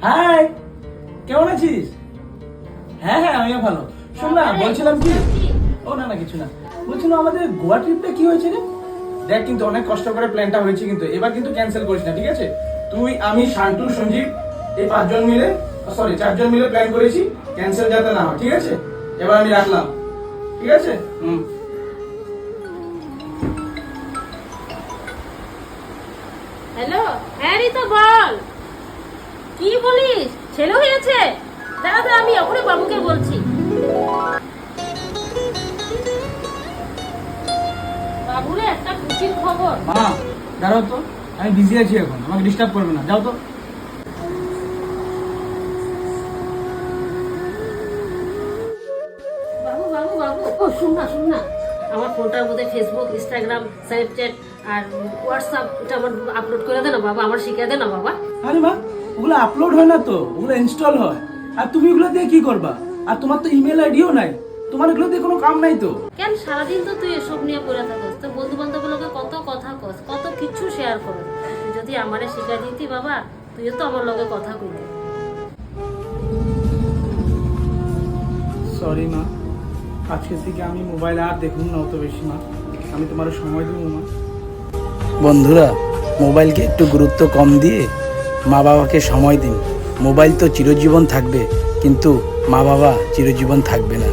High, কেমন আছিস? হ্যাঁ হ্যাঁ, আমিও ভালো। শোন না, বলছিলাম কি, ও না না কিছু না, বলছিলাম আমাদের গোয়া ট্রিপটা কি হয়েছে রে? দেখ, কিন্তু অনেক কষ্ট করে প্ল্যানটা হয়েছে, কিন্তু এবার কিন্তু ক্যান্সেল করিস না, ঠিক আছে? তুই, আমি, শান্তু, সঞ্জীব, এই 5 জন মিলে, সরি 4 জন মিলে প্ল্যান করেছি, ক্যান্সেল যাতে না হয়, ঠিক আছে? এবার আমি রাখলাম, ঠিক আছে? হ্যালো, হ্যাঁ রিতা বল। কি বলিস, ছেলে হয়েছে? দাঁড়া দাঁড়া, আমি এখনই বাবুকে বলছি। বাবুরে একটা খুশির খবর। মা, দাঁড়াও তো, আমি বিজি আছি এখন, আমাকে ডিস্টার্ব করবে না, যাও তো। বাবু বাবু বাবু, ও শুন না, আমার ফোনটার মধ্যে ফেসবুক, ইনস্টাগ্রাম, স্ন্যাপচ্যাট আর হোয়াটসঅ্যাপ এটা আমার আপলোড করে দে না বাবা, আমার শিখিয়ে দে না বাবা। আরে মা, ওগুলো আপলোড হয় না তো, ওগুলো ইনস্টল হয়। আর তুমি ওগুলো দিয়ে কি করবা? আর তোমার তো ইমেল আইডিও নাই, তোমার এগুলো দিয়ে কোনো কাম নাই তো। কেন সারাদিন তো তুই এসব নিয়ে পড়ে থাকিস, তো বন্ধু বান্ধবগুলোকে কত কথা কস, কত কিছু শেয়ার করস। তুই যদি আমারে শিখাই দিতি বাবা, তুইও তো আমার লগে কথা কইতি। সরি মা, আজকের থেকে আমি মোবাইল আর দেখুন না অত বেশি মা, আমি তোমার সময় দেবো মা। বন্ধুরা, মোবাইলকে একটু গুরুত্ব কম দিয়ে মা বাবাকে সময় দিন। মোবাইল তো চিরজীবন থাকবে, কিন্তু মা বাবা চিরজীবন থাকবে না।